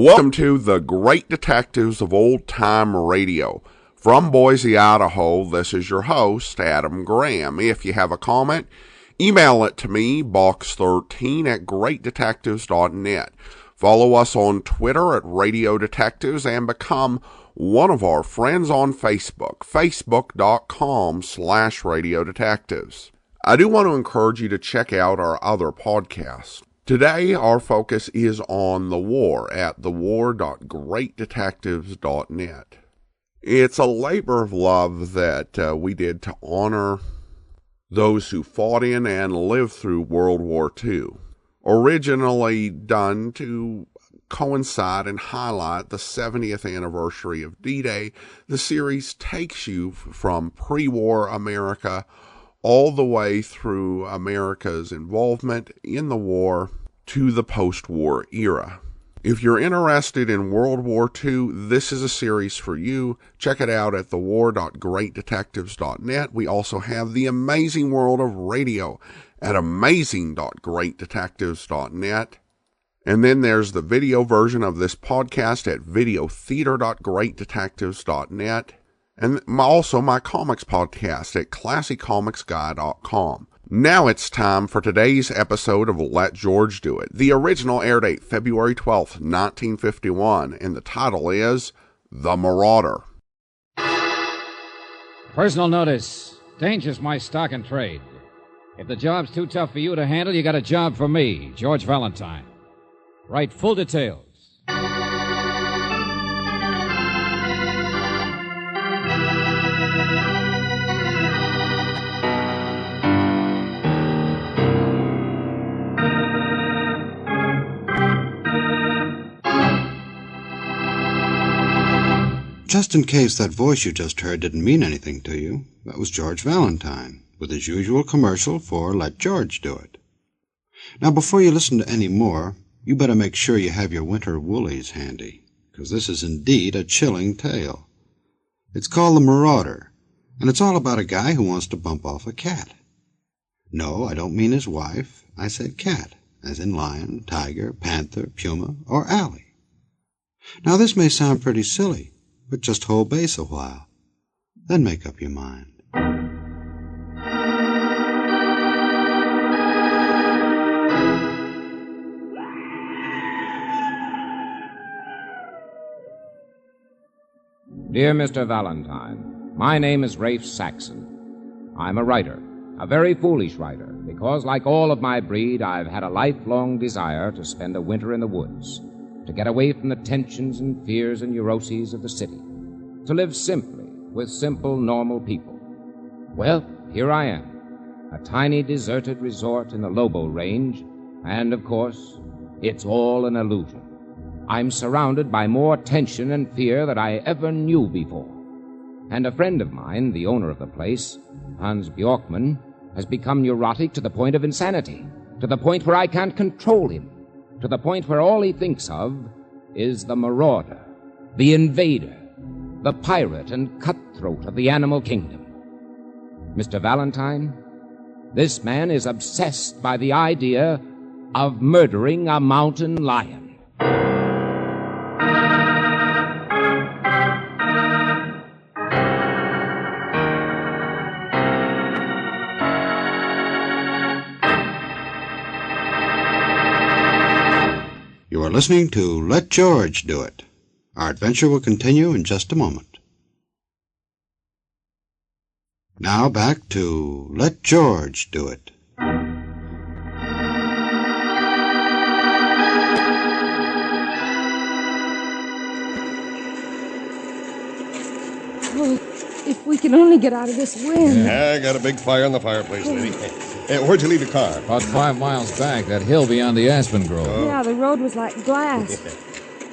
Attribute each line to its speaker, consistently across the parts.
Speaker 1: Welcome to the Great Detectives of Old Time Radio. From Boise, Idaho, this is your host, Adam Graham. If you have a comment, email it to me, box13@greatdetectives.net. Follow us on Twitter at Radio Detectives and become one of our friends on Facebook, facebook.com/Radio Detectives. I do want to encourage you to check out our other podcasts. Today, our focus is on the war at thewar.greatdetectives.net. It's a labor of love that we did to honor those who fought in and lived through World War II. Originally done to coincide and highlight the 70th anniversary of D-Day, the series takes you from pre-war America all the way through America's involvement in the war to the post-war era. If you're interested in World War II, this is a series for you. Check it out at thewar.greatdetectives.net. We also have The Amazing World of Radio at amazing.greatdetectives.net. And then there's the video version of this podcast at videotheater.greatdetectives.net. And also my comics podcast at classycomicsguy.com. Now it's time for today's episode of Let George Do It. The original air date, February 12th, 1951, and the title is The Marauder.
Speaker 2: Personal notice. Danger's my stock and trade. If the job's too tough for you to handle, you got a job for me, George Valentine. Write full details.
Speaker 3: Just in case that voice you just heard didn't mean anything to you, that was George Valentine, with his usual commercial for Let George Do It. Now, before you listen to any more, you better make sure you have your winter woolies handy, because this is indeed a chilling tale. It's called The Marauder, and it's all about a guy who wants to bump off a cat. No, I don't mean his wife. I said cat, as in lion, tiger, panther, puma, or alley. Now, this may sound pretty silly, but just hold base a while. Then make up your mind.
Speaker 2: Dear Mr. Valentine, my name is Rafe Saxon. I'm a writer, a very foolish writer, because like all of my breed, I've had a lifelong desire to spend a winter in the woods, to get away from the tensions and fears and neuroses of the city, to live simply with simple, normal people. Well, here I am, a tiny deserted resort in the Lobo Range, and of course, it's all an illusion. I'm surrounded by more tension and fear than I ever knew before. And a friend of mine, the owner of the place, Hans Bjorkman, has become neurotic to the point of insanity, to the point where I can't control him, to the point where all he thinks of is the marauder, the invader, the pirate and cutthroat of the animal kingdom. Mr. Valentine, this man is obsessed by the idea of murdering a mountain lion.
Speaker 3: You are listening to Let George Do It. Our adventure will continue in just a moment. Now back to Let George Do It.
Speaker 4: Oh, if we can only get out of this wind.
Speaker 5: Yeah, I got a big fire in the fireplace, lady. Where'd you leave your car?
Speaker 2: About 5 miles back, that hill beyond the aspen grove.
Speaker 4: Yeah, the road was like glass.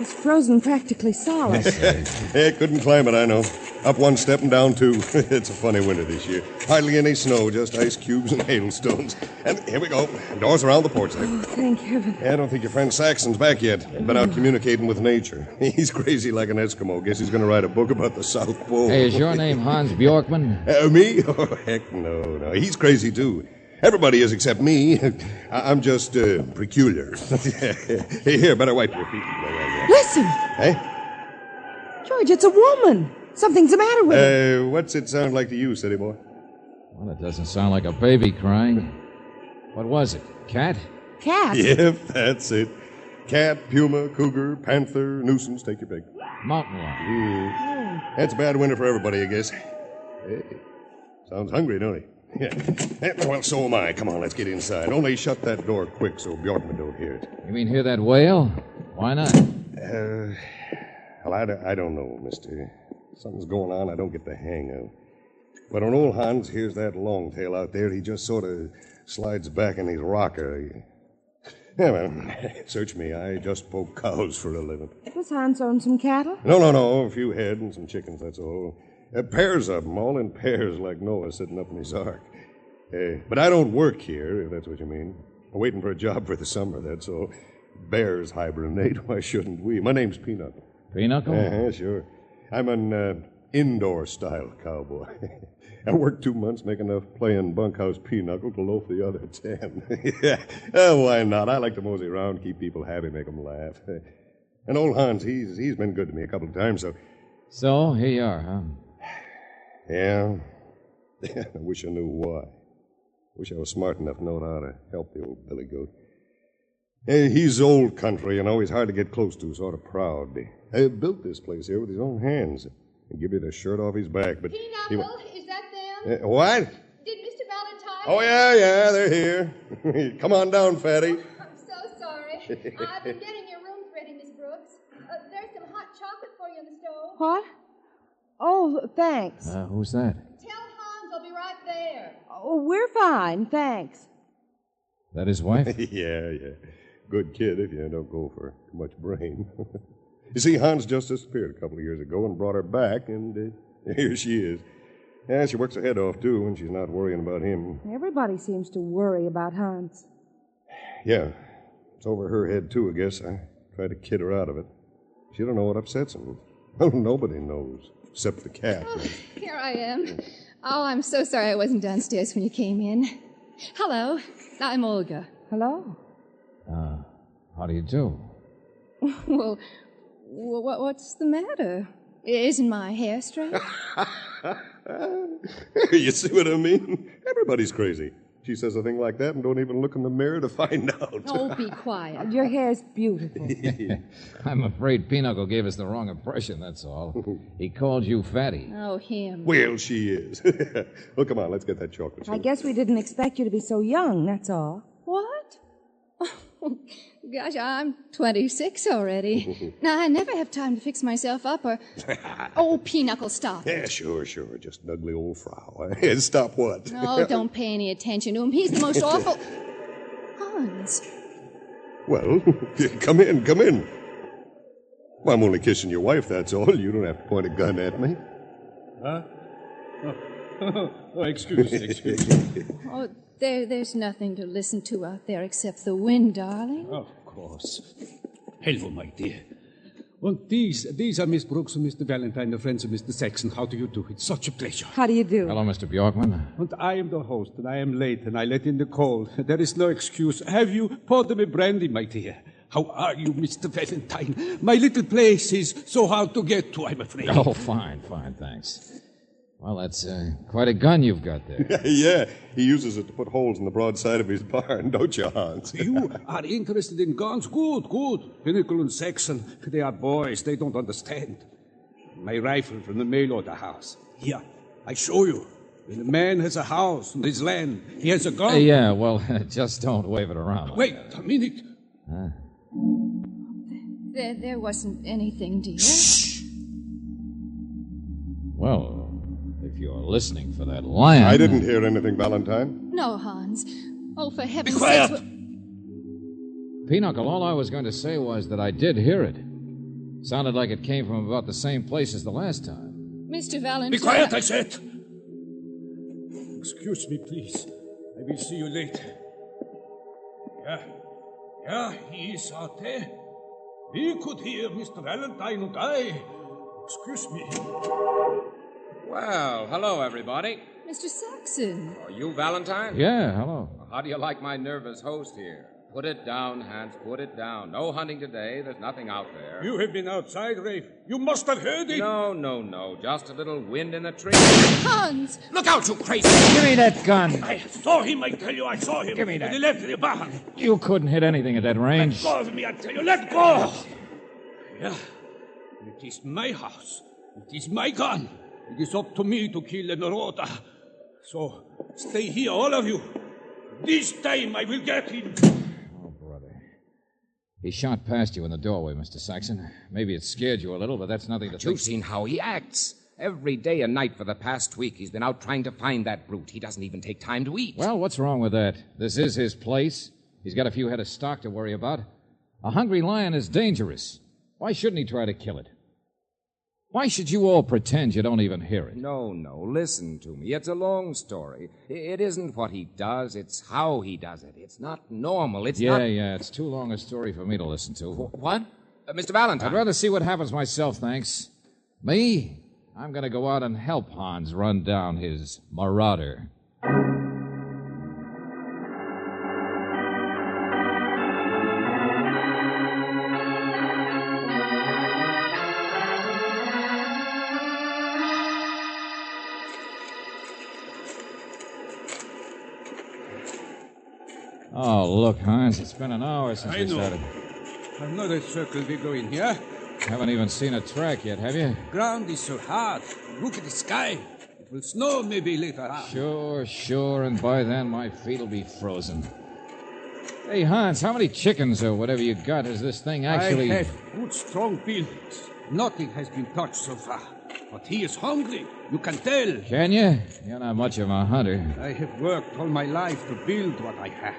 Speaker 4: It's frozen practically solid.
Speaker 5: Couldn't climb it, I know. Up one step and down two. It's a funny winter this year. Hardly any snow, just ice cubes and hailstones. And here we go. Doors around the porch there.
Speaker 4: Oh, thank heaven.
Speaker 5: I don't think your friend Saxon's back yet. Been out communicating with nature. He's crazy like an Eskimo. Guess he's going to write a book about the South Pole.
Speaker 2: Hey, is your name Hans Bjorkman?
Speaker 5: Me? Oh, heck no. He's crazy, too. Everybody is except me. I'm just peculiar. Here, better wipe your feet.
Speaker 4: Listen!
Speaker 5: Hey?
Speaker 4: George, it's a woman. Something's the matter with her.
Speaker 5: What's it sound like to you, city boy?
Speaker 2: Well, it doesn't sound like a baby crying. What was it? Cat?
Speaker 4: Cat?
Speaker 5: Yep, that's it. Cat, puma, cougar, panther, nuisance, take your pick.
Speaker 2: Mountain lion.
Speaker 5: That's a bad winter for everybody, I guess. Hey, sounds hungry, don't he? Yeah. Well, so am I. Come on, let's get inside. Only shut that door quick so Bjorkman don't hear it.
Speaker 2: You mean hear that wail? Why not?
Speaker 5: Well, I don't know, mister. Something's going on I don't get the hang of. But when old Hans hears that longtail out there, he just sort of slides back in his rocker. Yeah, well, search me. I just poke cows for a living.
Speaker 4: Does Hans own some cattle?
Speaker 5: No. A few head and some chickens, that's all. Pairs of them, all in pairs like Noah sitting up in his ark. But I don't work here, if that's what you mean. I'm waiting for a job for the summer, that's all. Bears hibernate. Why shouldn't we? My name's Pinochle.
Speaker 2: Pinochle?
Speaker 5: Sure. I'm an indoor-style cowboy. I worked 2 months, make enough playing bunkhouse pinochle to loaf the other 10. Yeah. Why not? I like to mosey around, keep people happy, make them laugh. And old Hans, he's been good to me a couple of times, so...
Speaker 2: So, here you are, huh?
Speaker 5: Yeah. I wish I knew why. Wish I was smart enough to know how to help the old billy goat. He's old country, and always hard to get close to, sort of proud. He built this place here with his own hands. And give you the shirt off his back, but...
Speaker 6: Pinochle, is that them?
Speaker 5: What?
Speaker 6: Did Mr. Valentine...
Speaker 5: Oh, yeah, they're here. Come on down, Fatty.
Speaker 6: I'm so sorry. I've been getting your rooms ready, Miss Brooks. There's some hot chocolate for you on the stove.
Speaker 4: What? Oh, thanks.
Speaker 2: Who's that?
Speaker 6: Tell Hans I'll be right there.
Speaker 4: Oh, we're fine, thanks.
Speaker 2: That his wife?
Speaker 5: Yeah. Good kid if you don't go for too much brain. You see, Hans just disappeared a couple of years ago and brought her back, and here she is. Yeah, she works her head off, too, when she's not worrying about him.
Speaker 4: Everybody seems to worry about Hans.
Speaker 5: Yeah, it's over her head, too, I guess. I tried to kid her out of it. She don't know what upsets him. Well, nobody knows, except the cat.
Speaker 6: Oh, here I am. Oh, I'm so sorry I wasn't downstairs when you came in. Hello, I'm Olga.
Speaker 4: Hello.
Speaker 2: How do you do?
Speaker 6: Well, what's the matter? Isn't my hair straight?
Speaker 5: You see what I mean? Everybody's crazy. She says a thing like that and don't even look in the mirror to find out.
Speaker 6: Oh, be quiet.
Speaker 4: Your hair's beautiful.
Speaker 2: I'm afraid Pinochle gave us the wrong impression, that's all. He called you Fatty.
Speaker 6: Oh, him.
Speaker 5: Well, she is. Well, come on, let's get that chocolate.
Speaker 4: I guess we didn't expect you to be so young, that's all.
Speaker 6: What? Oh, gosh, I'm 26 already. Now, I never have time to fix myself up or... Oh, Pinochle, stop.
Speaker 5: Yeah, sure. Just an ugly old frau. Stop what?
Speaker 6: No, don't pay any attention to him. He's the most awful... Hans.
Speaker 5: Well, come in. Well, I'm only kissing your wife, that's all. You don't have to point a gun at me.
Speaker 7: Huh? Oh, excuse me.
Speaker 6: Oh, there's nothing to listen to out there except the wind, darling.
Speaker 7: Of course. Hello, my dear. And these are Miss Brooks and Mr. Valentine, the friends of Mr. Saxon. How do you do? It's such a pleasure.
Speaker 4: How do you do?
Speaker 2: Hello, Mr. Bjorkman.
Speaker 7: And I am the host, and I am late, and I let in the call. There is no excuse. Have you poured me brandy, my dear? How are you, Mr. Valentine? My little place is so hard to get to, I'm afraid.
Speaker 2: Oh, fine, thanks. Well, that's quite a gun you've got there.
Speaker 5: Yeah, he uses it to put holes in the broadside of his barn, don't you, Hans?
Speaker 7: You are interested in guns? Good. Pinochle and Saxon, they are boys. They don't understand. My rifle from the mail order house. Here, I show you. When a man has a house and his land, he has a gun.
Speaker 2: Yeah, well, just don't wave it around. Like
Speaker 7: Wait
Speaker 2: that.
Speaker 7: a minute.
Speaker 2: Huh?
Speaker 6: There wasn't anything, dear.
Speaker 2: Well, if you're listening for that lion...
Speaker 5: I didn't hear anything, Valentine.
Speaker 6: No, Hans. Oh, for heaven's
Speaker 7: Be quiet!
Speaker 6: sake...
Speaker 2: Pinochle, all I was going to say was that I did hear it. Sounded like it came from about the same place as the last time.
Speaker 6: Mr. Valentine...
Speaker 7: Be quiet, I said. Excuse me, please. I will see you later. Yeah, he is out there. We could hear Mr. Valentine and I. Excuse me.
Speaker 2: Well, hello, everybody.
Speaker 6: Mr. Saxon.
Speaker 2: Are you Valentine?
Speaker 8: Yeah, hello.
Speaker 2: How do you like my nervous host here? Put it down, Hans, put it down. No hunting today. There's nothing out there.
Speaker 7: You have been outside, Rafe. You must have heard it.
Speaker 2: No. Just a little wind in the trees.
Speaker 6: Hans!
Speaker 2: Look out, you crazy!
Speaker 8: Give me that gun.
Speaker 7: I saw him, I tell you, I saw him.
Speaker 8: Give me that.
Speaker 7: To the left of the barn.
Speaker 8: You couldn't hit anything at that range.
Speaker 7: Let go of me, I tell you, let go! Yeah, it is my house. It is my gun. It is up to me to kill the Marauder. So, stay here, all of you. This time I will get him.
Speaker 8: Oh, brother. He shot past you in the doorway, Mr. Saxon. Maybe it scared you a little, but that's nothing to think.
Speaker 2: You've seen how he acts. Every day and night for the past week, he's been out trying to find that brute. He doesn't even take time to eat.
Speaker 8: Well, what's wrong with that? This is his place. He's got a few head of stock to worry about. A hungry lion is dangerous. Why shouldn't he try to kill it? Why should you all pretend you don't even hear it?
Speaker 2: No, listen to me. It's a long story. It isn't what he does, it's how he does it. It's not normal. It's not...
Speaker 8: Yeah, it's too long a story for me to listen to.
Speaker 2: What? Mr. Valentine?
Speaker 8: I'd rather see what happens myself, thanks. Me? I'm going to go out and help Hans run down his Marauder. Oh, look, Hans, it's been an hour since we started.
Speaker 7: Another circle we go in here.
Speaker 8: Haven't even seen a track yet, have you?
Speaker 7: Ground is so hard. Look at the sky. It will snow maybe later on.
Speaker 8: Sure, and by then my feet will be frozen. Hey, Hans, how many chickens or whatever you got has this thing actually...
Speaker 7: I have good, strong feelings. Nothing has been touched so far. But he is hungry. You can tell.
Speaker 8: Can you? You're not much of a hunter.
Speaker 7: I have worked all my life to build what I have.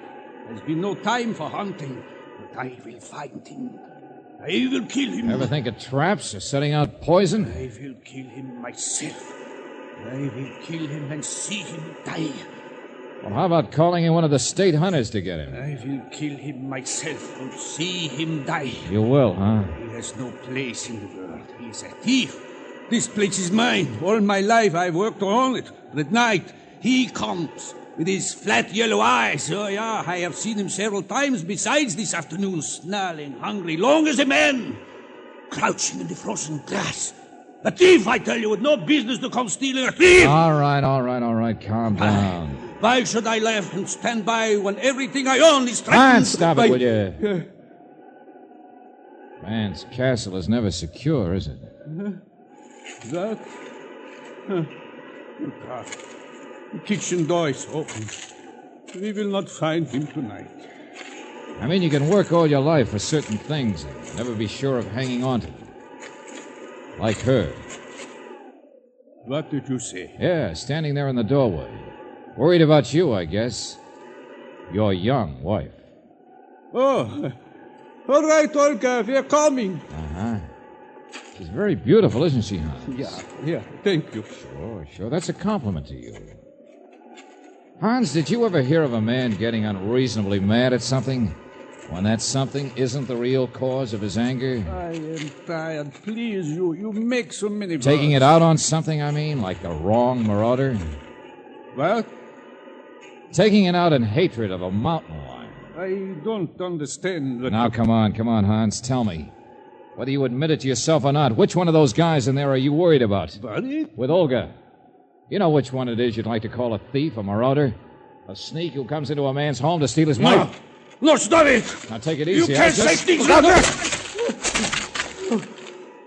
Speaker 7: There's been no time for hunting, but I will find him. I will kill him.
Speaker 8: Ever think of traps or setting out poison?
Speaker 7: I will kill him myself. I will kill him and see him die.
Speaker 8: Well, how about calling in one of the state hunters to get him?
Speaker 7: I will kill him myself and see him die.
Speaker 8: You will, huh?
Speaker 7: He has no place in the world. He is a thief. This place is mine. All my life I've worked to own it. But at night, he comes with his flat yellow eyes. Oh, yeah, I have seen him several times besides this afternoon, snarling, hungry, long as a man, crouching in the frozen grass. A thief, I tell you, with no business to come stealing. A thief!
Speaker 8: All right, calm down.
Speaker 7: Why should I laugh and stand by when everything I own is threatened?
Speaker 8: Stop it, will you? Man's castle is never secure, is it?
Speaker 7: That? Look out. The kitchen door is open. We will not find him tonight.
Speaker 8: I mean, you can work all your life for certain things and never be sure of hanging on to them. Like her.
Speaker 7: What did you say?
Speaker 8: Yeah, standing there in the doorway. Worried about you, I guess. Your young wife.
Speaker 7: Oh, all right, Olga, we're coming.
Speaker 8: Uh-huh. She's very beautiful, isn't she, Hans?
Speaker 7: Yeah, thank you.
Speaker 8: Sure. That's a compliment to you. Hans, did you ever hear of a man getting unreasonably mad at something when that something isn't the real cause of his anger?
Speaker 7: I am tired. Please, you make so many...
Speaker 8: Taking it out on something, I mean, like the wrong Marauder?
Speaker 7: What?
Speaker 8: Taking it out in hatred of a mountain lion.
Speaker 7: I don't understand.
Speaker 8: Now, come on, Hans, tell me. Whether you admit it to yourself or not, which one of those guys in there are you worried about?
Speaker 7: Buddy?
Speaker 8: With Olga. You know which one it is you'd like to call a thief, a marauder? A sneak who comes into a man's home to steal his wife?
Speaker 7: No, stop it!
Speaker 8: Now take it easy.
Speaker 7: You can't say things like that!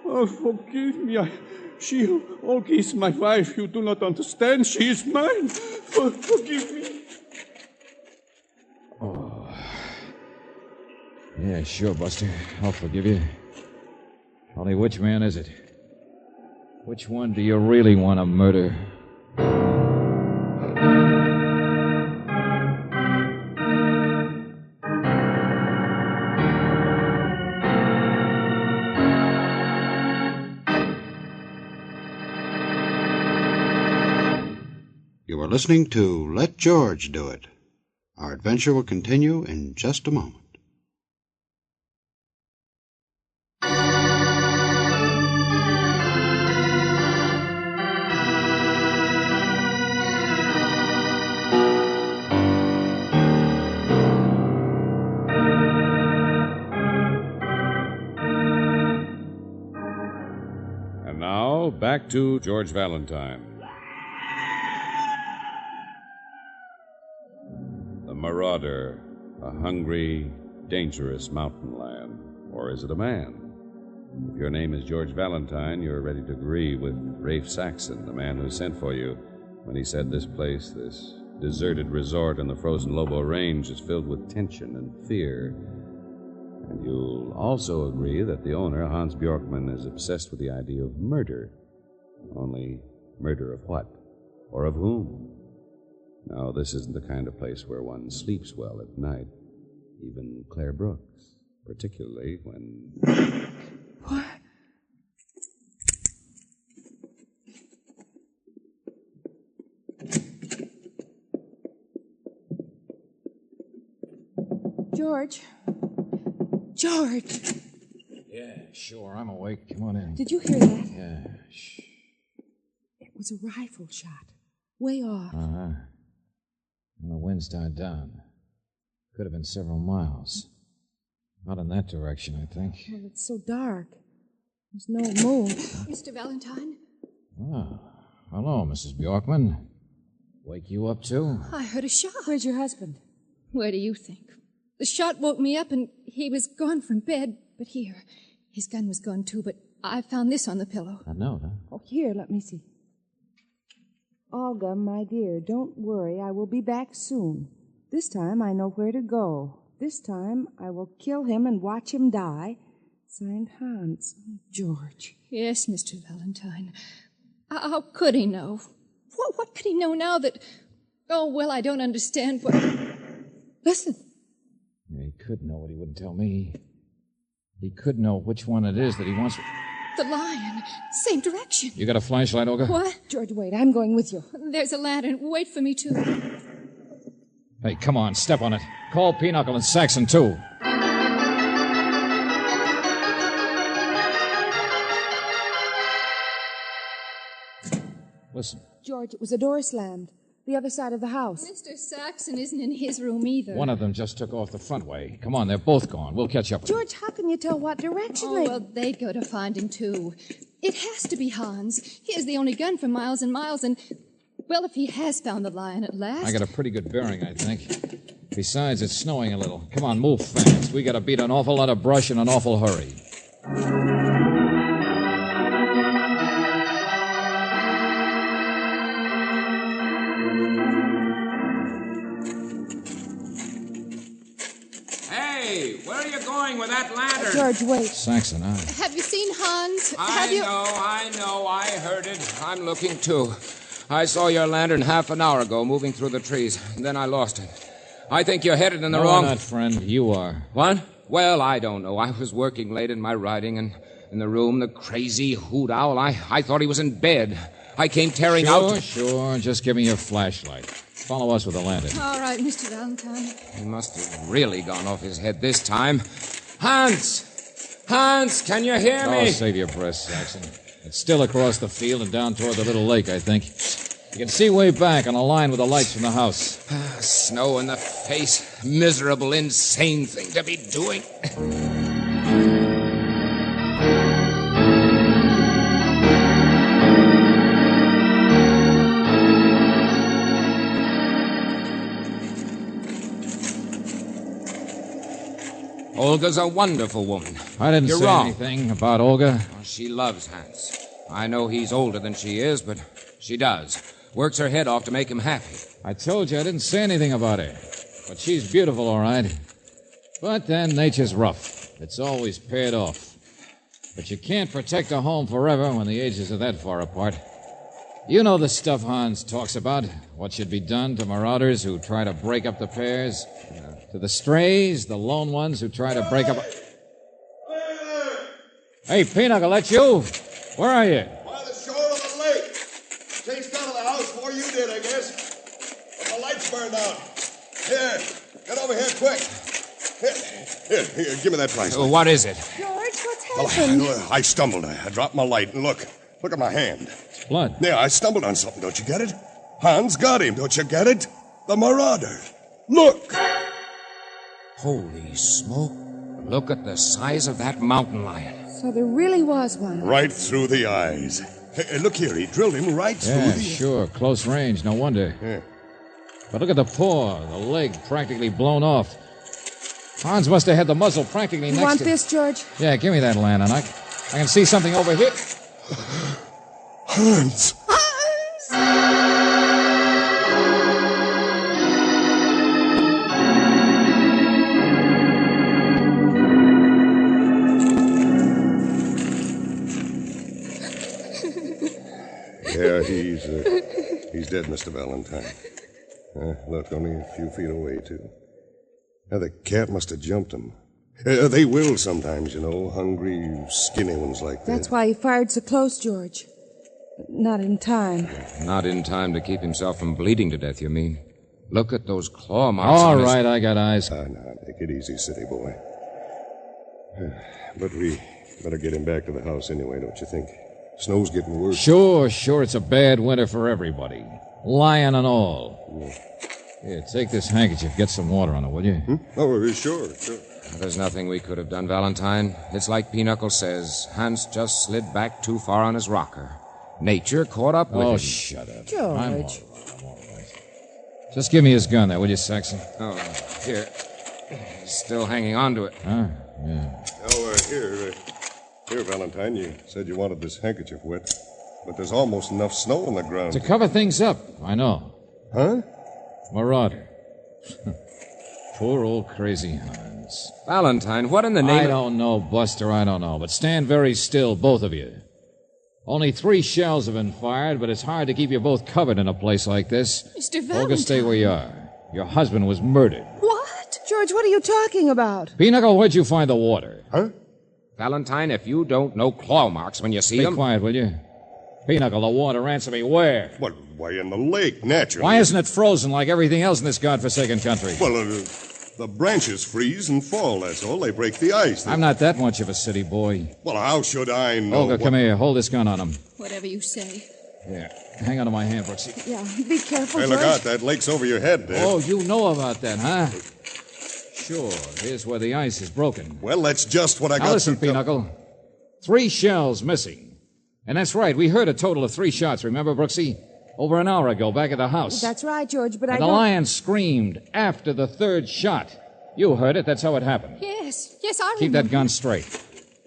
Speaker 7: Oh, forgive me. Olga is my wife. You do not understand. She is mine. Forgive me.
Speaker 8: Oh. Yeah, sure, Buster. I'll forgive you. Only which man is it? Which one do you really want to murder?
Speaker 3: You are listening to Let George Do It. Our adventure will continue in just a moment.
Speaker 9: And now, back to George Valentine. The Marauder, a hungry, dangerous mountain lion. Or is it a man? If your name is George Valentine, you're ready to agree with Rafe Saxon, the man who sent for you, when he said this place, this deserted resort in the frozen Lobo Range, is filled with tension and fear. And you'll also agree that the owner, Hans Bjorkman, is obsessed with the idea of murder. Only murder of what? Or of whom? No, this isn't the kind of place where one sleeps well at night. Even Claire Brooks, particularly when...
Speaker 4: What? George. George!
Speaker 8: Yeah, sure, I'm awake. Come on in.
Speaker 4: Did you hear that?
Speaker 8: Yeah, shh.
Speaker 4: It was a rifle shot. Way off.
Speaker 8: Uh-huh. And the wind's died down. Could have been several miles. Not in that direction, I think.
Speaker 4: Well, it's so dark. There's no moon.
Speaker 6: Mr. Valentine?
Speaker 8: Oh, hello, Mrs. Bjorkman. Wake you up, too?
Speaker 6: I heard a shot.
Speaker 4: Where's your husband?
Speaker 6: Where do you think? The shot woke me up and he was gone from bed. But here, his gun was gone too, but I found this on the pillow.
Speaker 8: I know, huh?
Speaker 4: Oh, here, let me see. Olga, my dear, don't worry. I will be back soon. This time I know where to go. This time I will kill him and watch him die. Signed, Hans. George.
Speaker 6: Yes, Mr. Valentine. How could he know? What could he know now that... Oh, well, I don't understand what... Listen.
Speaker 8: Yeah, he could know what he wouldn't tell me. He could know which one it is that he wants...
Speaker 6: The lion. Same direction.
Speaker 8: You got a flashlight, Olga?
Speaker 6: What?
Speaker 4: George, wait. I'm going with you.
Speaker 6: There's a lantern. Wait for me, too.
Speaker 8: Hey, come on, step on it. Call Pinochle and Saxon, too. Listen.
Speaker 4: George, it was a door slammed. The other side of the house.
Speaker 6: Mr. Saxon isn't in his room either.
Speaker 8: One of them just took off the front way. Come on, they're both gone. We'll catch up with
Speaker 4: George, how can you tell what direction they...
Speaker 6: Well, they'd go to find him, too. It has to be Hans. He has the only gun for miles and miles, and... Well, if he has found the lion at last...
Speaker 8: I got a pretty good bearing, I think. Besides, it's snowing a little. Come on, move fast. We got to beat an awful lot of brush in an awful hurry.
Speaker 2: Hey, where are you going with that lantern?
Speaker 4: George, wait.
Speaker 8: Saxon,
Speaker 6: Have you seen Hans?
Speaker 2: I know. I heard it. I'm looking, too. I saw your lantern half an hour ago moving through the trees. Then I lost it. I think you're headed in the wrong...
Speaker 8: No, not, friend. You are.
Speaker 2: What? Well, I don't know. I was working late in my writing, and in the room, the crazy hoot owl, I thought he was in bed. I came tearing out...
Speaker 8: Sure. Just give me your flashlight. Follow us with the lantern.
Speaker 6: All right, Mr. Valentine.
Speaker 2: He must have really gone off his head this time. Hans! Hans, can you hear me?
Speaker 8: Oh, save your breath, Saxon. It's still across the field and down toward the little lake, I think. You can see way back on a line with the lights from the house.
Speaker 2: Snow in the face. Miserable, insane thing to be doing. Olga's a wonderful woman.
Speaker 8: I didn't
Speaker 2: You're
Speaker 8: say
Speaker 2: wrong.
Speaker 8: anything about Olga.
Speaker 2: Well, she loves Hans. I know he's older than she is, but she does. Works her head off to make him happy.
Speaker 8: I told you I didn't say anything about her. But she's beautiful, all right. But then nature's rough. It's always paired off. But you can't protect a home forever when the ages are that far apart. You know the stuff Hans talks about. What should be done to marauders who try to break up the pairs. To the strays, the lone ones who try to break up... Hey, Pinochle, that's you? Where are you?
Speaker 5: By the shore of the lake. Chased out of the house before you did, I guess. But the lights burned out. Here, get over here quick. Here, give me that flashlight.
Speaker 2: What is it?
Speaker 4: George, what's happened?
Speaker 5: I stumbled. I dropped my light, and look at my hand.
Speaker 8: It's blood.
Speaker 5: Yeah, I stumbled on something, don't you get it? Hans got him, don't you get it? The Marauder. Look!
Speaker 2: Holy smoke. Look at the size of that mountain lion.
Speaker 4: So there really was one.
Speaker 5: Right through the eyes. Hey, look here, he drilled him right through
Speaker 8: Yeah,
Speaker 5: the...
Speaker 8: sure. Close range, no wonder.
Speaker 5: Yeah.
Speaker 8: But look at the paw, the leg practically blown off. Hans must have had the muzzle practically
Speaker 4: You
Speaker 8: next
Speaker 4: want
Speaker 8: to...
Speaker 4: this, George?
Speaker 8: Yeah, give me that lantern. I can see something over here.
Speaker 5: Hans! Yeah, he's dead, Mr. Valentine. Look, only a few feet away, too. Now, the cat must have jumped him. They will sometimes, you know, hungry, skinny ones like that.
Speaker 4: That's why he fired so close, George. But not in time.
Speaker 2: Not in time to keep himself from bleeding to death, you mean? Look at those claw marks.
Speaker 8: All
Speaker 2: on his...
Speaker 8: right, I got eyes.
Speaker 5: Now, take it easy, city boy. But we better get him back to the house anyway, don't you think? Snow's getting worse.
Speaker 8: Sure, it's a bad winter for everybody. Lion and all.
Speaker 5: Yeah.
Speaker 8: Here, take this handkerchief. Get some water on it, will you?
Speaker 5: Oh, sure.
Speaker 2: There's nothing we could have done, Valentine. It's like Pinochle says. Hans just slid back too far on his rocker. Nature caught up with him.
Speaker 8: Oh, shut up.
Speaker 4: George.
Speaker 8: I'm all right. Just give me his gun there, will you, Saxon?
Speaker 2: Oh, here. He's still hanging on to it.
Speaker 8: Huh? Yeah.
Speaker 5: Oh, here, Valentine, you said you wanted this handkerchief wet. But there's almost enough snow on the ground.
Speaker 8: To cover things up, I know.
Speaker 5: Huh?
Speaker 8: Marauder. Poor old crazy Hans.
Speaker 2: Valentine, what in the name
Speaker 8: I don't know, Buster, I don't know. But stand very still, both of you. Only 3 shells have been fired, but it's hard to keep you both covered in a place like this.
Speaker 6: Mr. Valentine.
Speaker 8: Olga, stay where you are. Your husband was murdered.
Speaker 6: What?
Speaker 4: George, what are you talking about?
Speaker 8: Pinochle, where'd you find the water?
Speaker 5: Huh?
Speaker 2: Valentine, if you don't know claw marks when you see
Speaker 8: Be
Speaker 2: them...
Speaker 8: quiet, will you? Pinochle, the water, answer me, where?
Speaker 5: What, why in the lake, naturally?
Speaker 8: Why isn't it frozen like everything else in this godforsaken country?
Speaker 5: Well, the branches freeze and fall, that's all. They break the ice.
Speaker 8: I'm not that much of a city boy.
Speaker 5: Well, how should I know?
Speaker 8: Olga, come here. Hold this gun on him.
Speaker 6: Whatever you say.
Speaker 8: Here. Hang on to my hand, Brooksy.
Speaker 4: Yeah, be careful,
Speaker 5: Hey,
Speaker 4: George.
Speaker 5: look out. That lake's over your head there.
Speaker 8: Oh, you know about that, huh? Sure. Here's where the ice is broken.
Speaker 5: Well, that's just what I
Speaker 8: Now
Speaker 5: got
Speaker 8: listen,
Speaker 5: to...
Speaker 8: Pinochle. 3 shells missing. And that's right. We heard a total of 3 shots, remember, Brooksy? Over an hour ago, back at the house.
Speaker 4: That's right, George, but
Speaker 8: And
Speaker 4: I
Speaker 8: the
Speaker 4: don't...
Speaker 8: lion screamed after the 3rd shot. You heard it. That's how it happened.
Speaker 6: Yes, I remember.
Speaker 8: Keep that gun straight.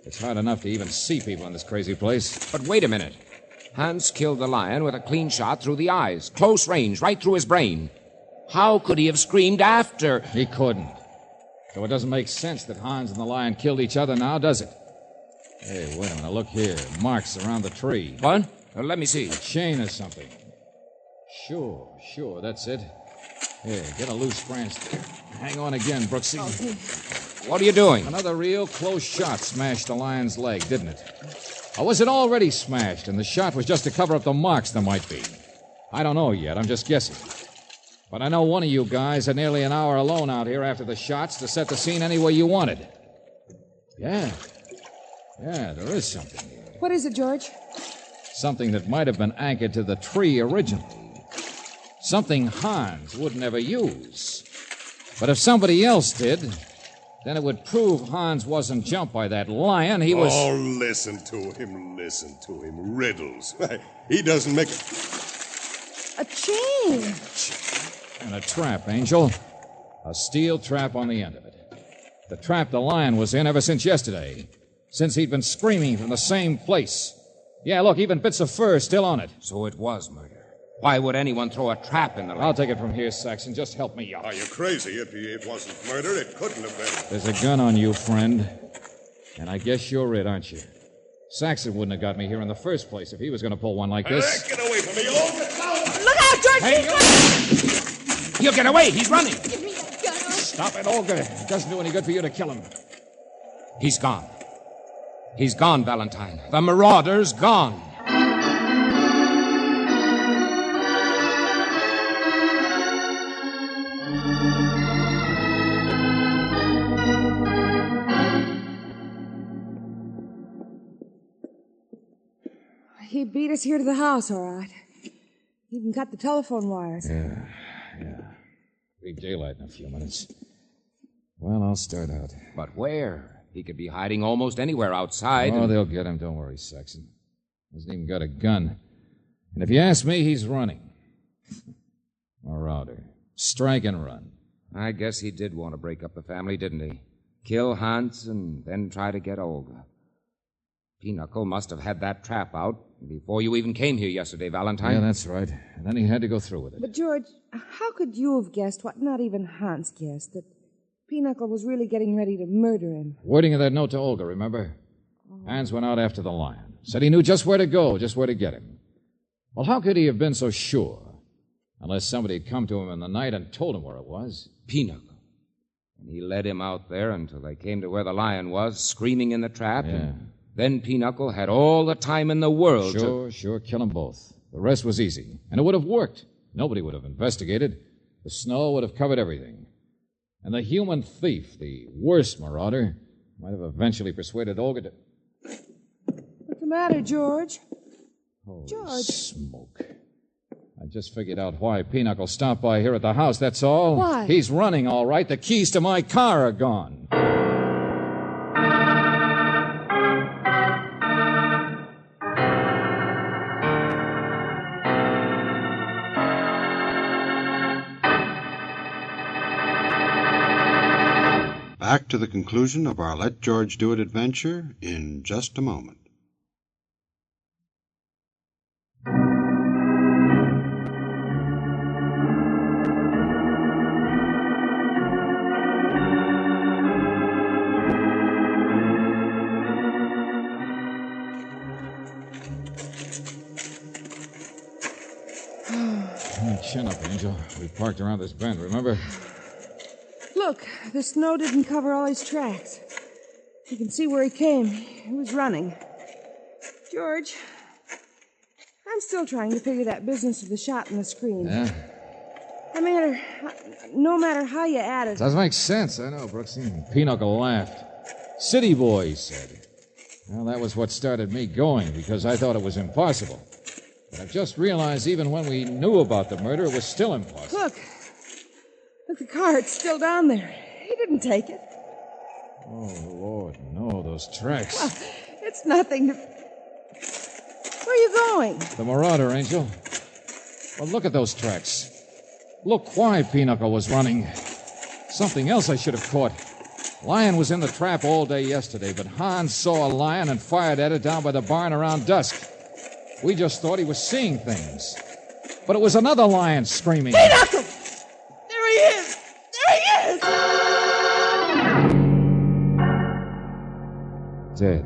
Speaker 8: It's hard enough to even see people in this crazy place.
Speaker 2: But wait a minute. Hans killed the lion with a clean shot through the eyes. Close range, right through his brain. How could he have screamed after?
Speaker 8: He couldn't. So it doesn't make sense that Hans and the lion killed each other now, does it? Hey, wait a minute. Look here. Marks around the tree.
Speaker 2: What? Let me see.
Speaker 8: A chain or something. Sure. That's it. Here, get a loose branch there. Hang on again, Brooksy.
Speaker 4: Okay.
Speaker 2: What are you doing?
Speaker 8: Another real close shot smashed the lion's leg, didn't it? Or was it already smashed and the shot was just to cover up the marks there might be? I don't know yet. I'm just guessing. But I know one of you guys had nearly an hour alone out here after the shots to set the scene any way you wanted. Yeah, there is something here.
Speaker 4: What is it, George?
Speaker 8: Something that might have been anchored to the tree originally. Something Hans would never use. But if somebody else did, then it would prove Hans wasn't jumped by that lion. He was...
Speaker 5: Oh, listen to him. Riddles. He doesn't make...
Speaker 4: A chain.
Speaker 8: And a trap, Angel. A steel trap on the end of it. The trap the lion was in ever since yesterday. Since he'd been screaming from the same place. Yeah, look, even bits of fur still on it.
Speaker 2: So it was murder. Why would anyone throw a trap in the lake?
Speaker 8: I'll take it from here, Saxon. Just help me out.
Speaker 5: Are you crazy? It wasn't murder. It couldn't have been.
Speaker 8: There's a gun on you, friend. And I guess you're it, aren't you? Saxon wouldn't have got me here in the first place if he was going to pull one like this.
Speaker 5: Get away from me, Olga!
Speaker 4: Look out, George!
Speaker 8: Hey,
Speaker 2: You get away! He's running!
Speaker 6: Give me that gun.
Speaker 8: stop it, Olga. It doesn't do any good for you to kill him.
Speaker 2: He's gone. He's gone, Valentine. The Marauder's gone.
Speaker 4: He beat us here to the house, all right. Even cut the telephone wires.
Speaker 8: Yeah. Be daylight in a few minutes. Well, I'll start out.
Speaker 2: But where? He could be hiding almost anywhere outside.
Speaker 8: Oh, they'll get him. Don't worry, Saxon. Hasn't even got a gun. And if you ask me, he's running. Marauder. Strike and run.
Speaker 2: I guess he did want to break up the family, didn't he? Kill Hans and then try to get Olga. Pinochle must have had that trap out before you even came here yesterday, Valentine.
Speaker 8: Yeah, that's right. And then he had to go through with it.
Speaker 4: But, George, how could you have guessed what not even Hans guessed, that Pinochle was really getting ready to murder him?
Speaker 8: Wording of that note to Olga, remember? Hans went out after the lion. Said he knew just where to go, just where to get him. Well, how could he have been so sure? Unless somebody had come to him in the night and told him where it was.
Speaker 2: Pinochle. And he led him out there until they came to where the lion was, screaming in the trap.
Speaker 8: Yeah.
Speaker 2: And then Pinochle had all the time in the world
Speaker 8: Sure, kill them both. The rest was easy. And it would have worked. Nobody would have investigated. The snow would have covered everything. And the human thief, the worst marauder, might have eventually persuaded Olga to...
Speaker 4: What's the matter, George?
Speaker 8: Holy
Speaker 4: George.
Speaker 8: smoke. I just figured out why Pinochle stopped by here at the house, that's all.
Speaker 4: Why?
Speaker 8: He's running, all right. The keys to my car are gone.
Speaker 3: Back to the conclusion of our Let George Do It adventure in just a moment.
Speaker 8: Chin up, Angel. We parked around this bend, remember?
Speaker 4: Look, the snow didn't cover all his tracks. You can see where he came. He was running. George, I'm still trying to figure that business of the shot in the screen.
Speaker 8: Yeah?
Speaker 4: No matter how you add it.
Speaker 8: Does make sense, I know, Brooksy. Pinochle laughed. City boy, he said. Well, that was what started me going, because I thought it was impossible. But I've just realized even when we knew about the murder, it was still impossible.
Speaker 4: Look, the car, it's still down there. He didn't take it.
Speaker 8: Oh, Lord, no, those tracks.
Speaker 4: Well, it's nothing to... Where are you going?
Speaker 8: The Marauder, Angel. Well, look at those tracks. Look why Pinochle was running. Something else I should have caught. Lion was in the trap all day yesterday, but Hans saw a lion and fired at it down by the barn around dusk. We just thought he was seeing things. But it was another lion screaming.
Speaker 4: Pinochle! There he is! There he is!
Speaker 8: Dead.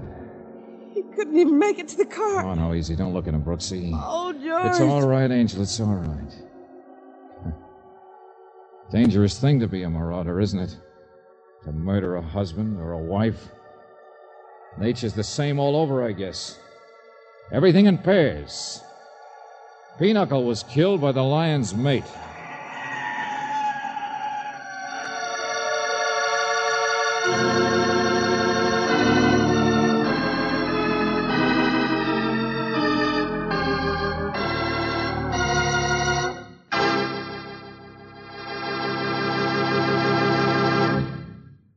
Speaker 4: He couldn't even make it to the car.
Speaker 8: Oh, no, easy. Don't look at him, Brooksy.
Speaker 4: Oh, George.
Speaker 8: It's all right, Angel. It's all right. Dangerous thing to be a marauder, isn't it? To murder a husband or a wife. Nature's the same all over, I guess. Everything in pairs. Pinochle was killed by the lion's mate.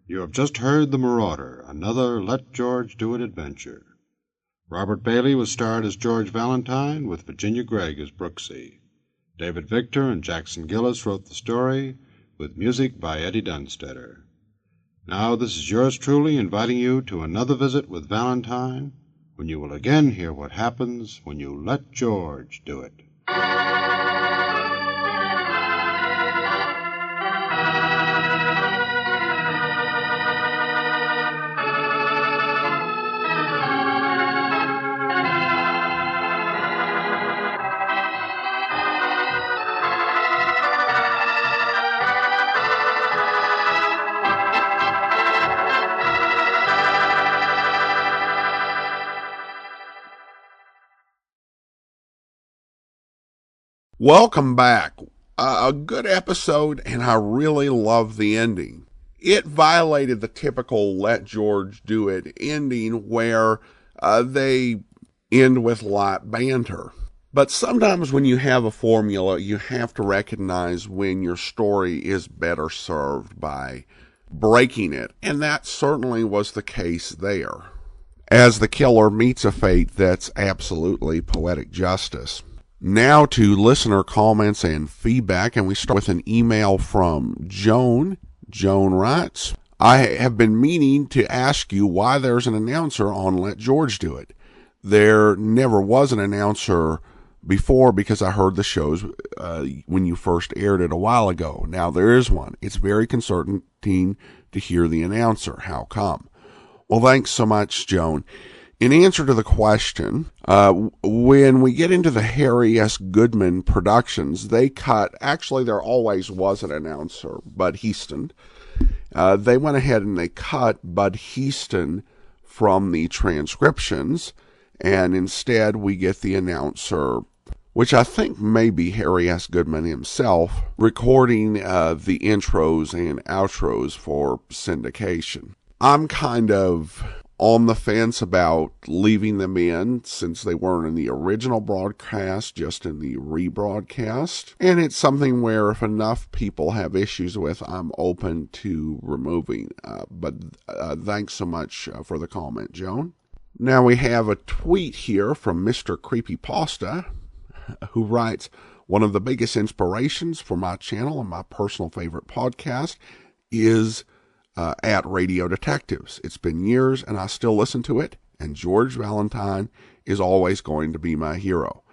Speaker 3: You have just heard The Marauder, another Let George Do It adventure. Robert Bailey was starred as George Valentine, with Virginia Gregg as Brooksy. David Victor and Jackson Gillis wrote the story, with music by Eddie Dunstetter. Now this is yours truly inviting you to another visit with Valentine, when you will again hear what happens when you let George do it.
Speaker 1: Welcome back. A good episode, and I really love the ending. It violated the typical Let George Do It ending where they end with light banter. But sometimes when you have a formula, you have to recognize when your story is better served by breaking it, and that certainly was the case there, as the killer meets a fate that's absolutely poetic justice. Now to listener comments and feedback, and we start with an email from Joan. Joan writes, I have been meaning to ask you why there's an announcer on Let George Do It. There never was an announcer before because I heard the shows when you first aired it a while ago. Now there is one. It's very concerning to hear the announcer. How come? Well, thanks so much, Joan. In answer to the question, when we get into the Harry S. Goodman productions, they cut, actually there always was an announcer, Bud Heaston. They went ahead and they cut Bud Heaston from the transcriptions, and instead we get the announcer, which I think may be Harry S. Goodman himself, recording the intros and outros for syndication. I'm kind of on the fence about leaving them in since they weren't in the original broadcast, just in the rebroadcast. And it's something where if enough people have issues with, I'm open to removing. But thanks so much for the comment, Joan. Now we have a tweet here from Mr. Creepypasta, who writes, one of the biggest inspirations for my channel and my personal favorite podcast is at Radio Detectives. It's been years and I still listen to it, and George Valentine is always going to be my hero.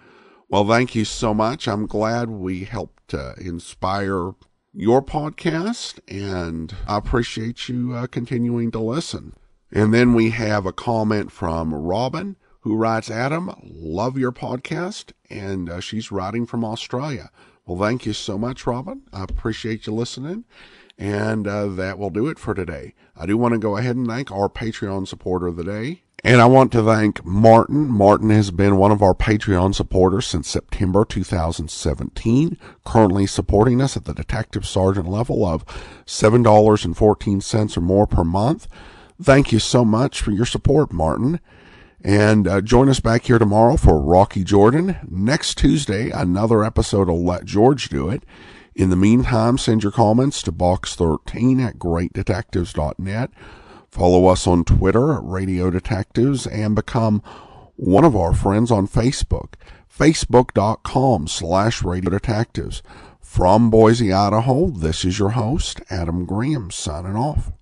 Speaker 1: Well, thank you so much. I'm glad we helped inspire your podcast, and I appreciate you continuing to listen. And then we have a comment from Robin, who writes, Adam, love your podcast, and she's writing from Australia. Well, thank you so much, Robin. I appreciate you listening. And that will do it for today. I do want to go ahead and thank our Patreon supporter of the day. And I want to thank Martin. Martin has been one of our Patreon supporters since September 2017, currently supporting us at the Detective Sergeant level of $7.14 or more per month. Thank you so much for your support, Martin. And join us back here tomorrow for Rocky Jordan. Next Tuesday, another episode of Let George Do It. In the meantime, send your comments to box13@greatdetectives.net. Follow us on Twitter at Radio Detectives and become one of our friends on Facebook, facebook.com/Radio Detectives. From Boise, Idaho, this is your host, Adam Graham, signing off.